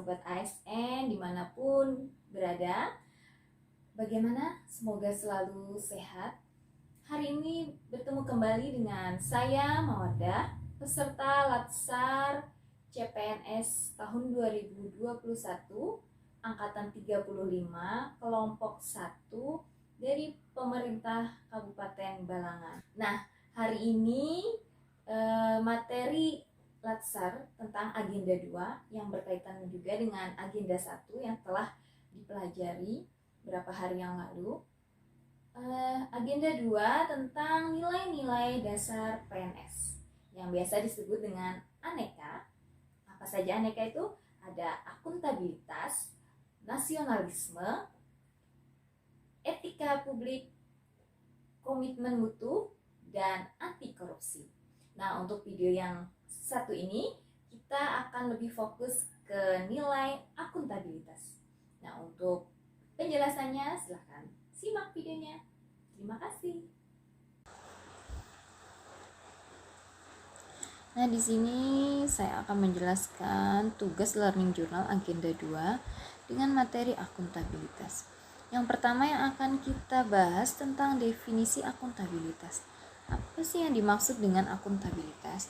Sobat ASN dimanapun berada. Bagaimana? Semoga selalu sehat. Hari ini bertemu kembali dengan saya Mawadah, peserta Latsar CPNS tahun 2021, Angkatan 35, kelompok 1 dari pemerintah Kabupaten Balangan. Nah, hari ini materi Latsar tentang agenda 2 yang berkaitan juga dengan agenda 1 yang telah dipelajari beberapa hari yang lalu. Agenda 2 tentang nilai-nilai dasar PNS yang biasa disebut dengan aneka. Apa saja aneka itu? Ada akuntabilitas, nasionalisme, etika publik, komitmen mutu, dan anti korupsi. Nah, untuk video yang satu ini kita akan lebih fokus ke nilai akuntabilitas. Nah, untuk penjelasannya silahkan simak videonya. Terima kasih. Nah, di sini saya akan menjelaskan tugas learning journal agenda 2 dengan materi akuntabilitas. Yang pertama yang akan kita bahas tentang definisi akuntabilitas. Apa sih yang dimaksud dengan akuntabilitas?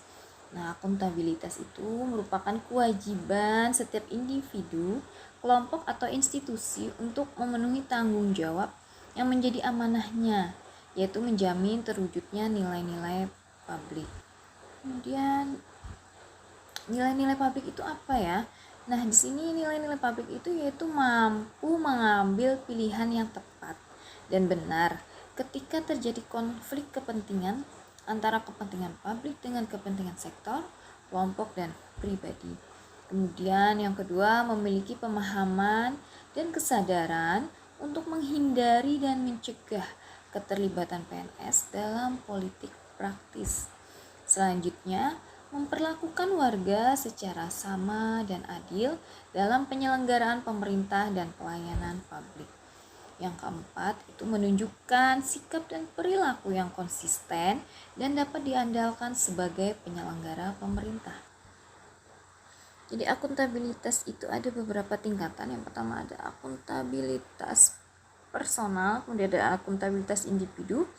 Nah, akuntabilitas itu merupakan kewajiban setiap individu, kelompok atau institusi untuk memenuhi tanggung jawab yang menjadi amanahnya, yaitu menjamin terwujudnya nilai-nilai publik. Kemudian nilai-nilai publik itu apa ya? Nah, di sini nilai-nilai publik itu yaitu mampu mengambil pilihan yang tepat dan benar ketika terjadi konflik kepentingan antara kepentingan publik dengan kepentingan sektor, kelompok, dan pribadi. Kemudian yang kedua, memiliki pemahaman dan kesadaran untuk menghindari dan mencegah keterlibatan PNS dalam politik praktis. Selanjutnya, memperlakukan warga secara sama dan adil dalam penyelenggaraan pemerintah dan pelayanan publik. Yang keempat, itu menunjukkan sikap dan perilaku yang konsisten dan dapat diandalkan sebagai penyelenggara pemerintah. Jadi akuntabilitas itu ada beberapa tingkatan. Yang pertama ada akuntabilitas personal, kemudian ada akuntabilitas individu,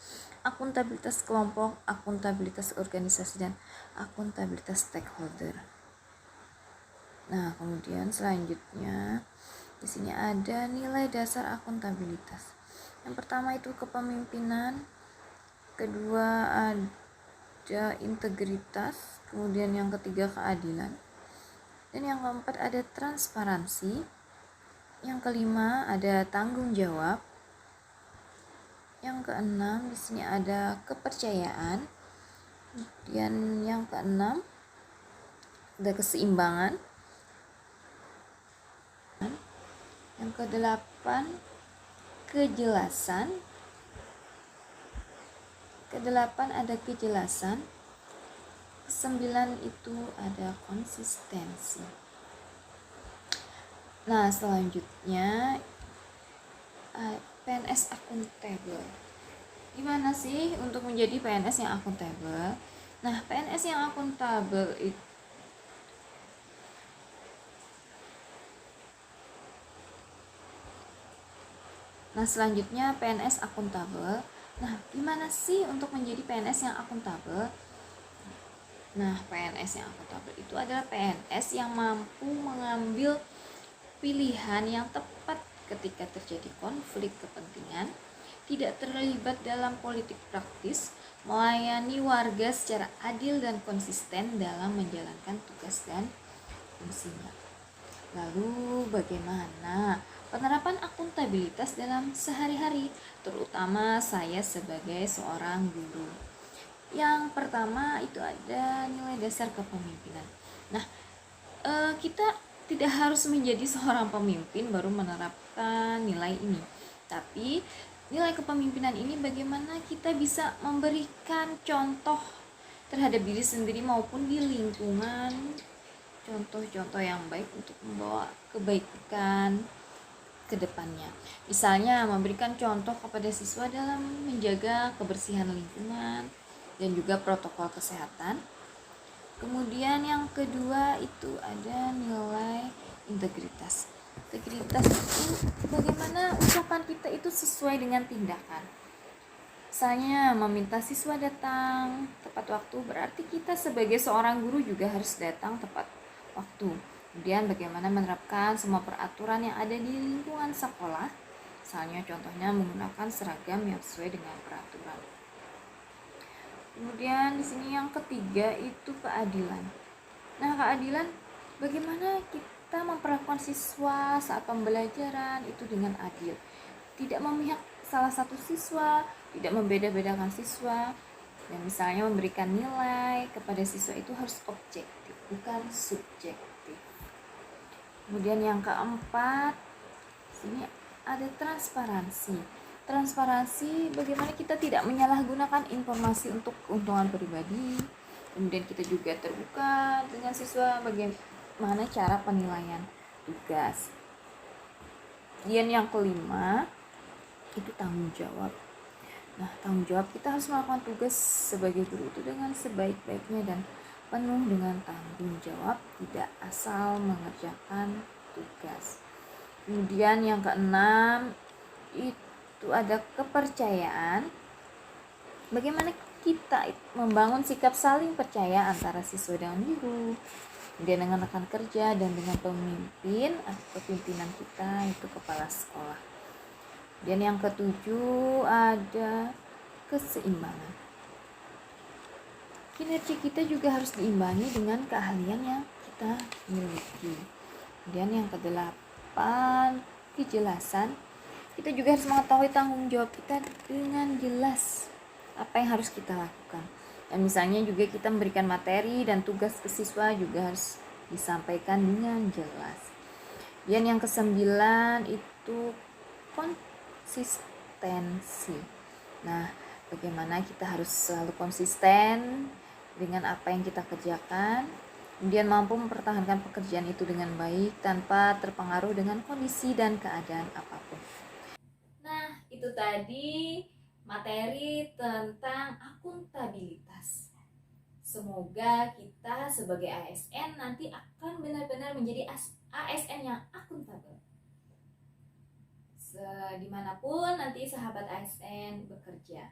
akuntabilitas kelompok, akuntabilitas organisasi, dan akuntabilitas stakeholder. Nah, kemudian selanjutnya di sini ada nilai dasar akuntabilitas. Yang pertama itu kepemimpinan, kedua ada integritas, kemudian yang ketiga keadilan, dan yang keempat ada transparansi, yang kelima ada tanggung jawab, yang keenam di sini ada kepercayaan, dan yang keenam ada keseimbangan, yang kedelapan kejelasan, kedelapan ada kejelasan, kesembilan itu ada konsistensi. Nah, selanjutnya PNS akuntabel. Gimana sih untuk menjadi PNS yang akuntabel? Nah, PNS yang akuntabel itu selanjutnya PNS akuntabel. Nah, gimana sih untuk menjadi PNS yang akuntabel? Nah, PNS yang akuntabel itu adalah PNS yang mampu mengambil pilihan yang tepat ketika terjadi konflik kepentingan, tidak terlibat dalam politik praktis, melayani warga secara adil dan konsisten dalam menjalankan tugas dan fungsinya. Lalu bagaimana penerapan akuntabilitas dalam sehari-hari, terutama saya sebagai seorang guru? Yang pertama itu ada nilai dasar kepemimpinan. Nah, kita tidak harus menjadi seorang pemimpin baru menerapkan nilai ini. Tapi nilai kepemimpinan ini bagaimana kita bisa memberikan contoh terhadap diri sendiri maupun di lingkungan, contoh-contoh yang baik untuk membawa kebaikan ke depannya. Misalnya memberikan contoh kepada siswa dalam menjaga kebersihan lingkungan dan juga protokol kesehatan. Kemudian yang kedua itu ada nilai integritas. Integritas itu bagaimana ucapan kita itu sesuai dengan tindakan. Misalnya meminta siswa datang tepat waktu, berarti kita sebagai seorang guru juga harus datang tepat waktu. Kemudian bagaimana menerapkan semua peraturan yang ada di lingkungan sekolah. Misalnya contohnya menggunakan seragam yang sesuai dengan peraturan. Kemudian di sini yang ketiga itu keadilan. Nah, keadilan bagaimana kita memperlakukan siswa saat pembelajaran itu dengan adil. Tidak memihak salah satu siswa, tidak membeda-bedakan siswa, dan misalnya memberikan nilai kepada siswa itu harus objektif, bukan subjektif. Kemudian yang keempat, sini ada transparansi. Transparansi bagaimana kita tidak menyalahgunakan informasi untuk keuntungan pribadi. Kemudian kita juga terbuka dengan siswa bagaimana cara penilaian tugas. Kemudian yang kelima itu tanggung jawab. Nah, tanggung jawab kita harus melakukan tugas sebagai guru itu dengan sebaik-baiknya dan penuh dengan tanggung jawab, tidak asal mengerjakan tugas. Kemudian yang keenam itu ada kepercayaan. Bagaimana kita membangun sikap saling percaya antara siswa dengan guru, kemudian dengan rekan kerja dan dengan pemimpin atau pimpinan kita itu kepala sekolah. Dan yang ketujuh ada keseimbangan. Kinerja kita juga harus diimbangi dengan keahlian yang kita miliki. Kemudian yang kedelapan, kejelasan. Kita juga harus mengetahui tanggung jawab kita dengan jelas apa yang harus kita lakukan. Dan misalnya juga kita memberikan materi dan tugas ke siswa juga harus disampaikan dengan jelas. Dan yang kesembilan itu konsistensi. Nah, bagaimana kita harus selalu konsisten dengan apa yang kita kerjakan, kemudian mampu mempertahankan pekerjaan itu dengan baik tanpa terpengaruh dengan kondisi dan keadaan apapun. Nah, itu tadi materi tentang akuntabilitas. Semoga kita sebagai ASN nanti akan benar-benar menjadi ASN yang akuntabel. Dimanapun nanti sahabat ASN bekerja.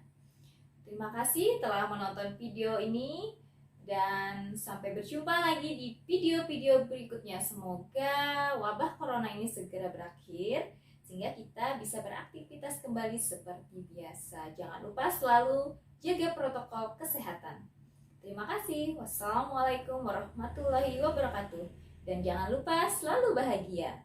Terima kasih telah menonton video ini dan sampai berjumpa lagi di video-video berikutnya. Semoga wabah corona ini segera berakhir sehingga kita bisa beraktivitas kembali seperti biasa. Jangan lupa selalu jaga protokol kesehatan. Terima kasih. Wassalamualaikum warahmatullahi wabarakatuh. Dan jangan lupa selalu bahagia.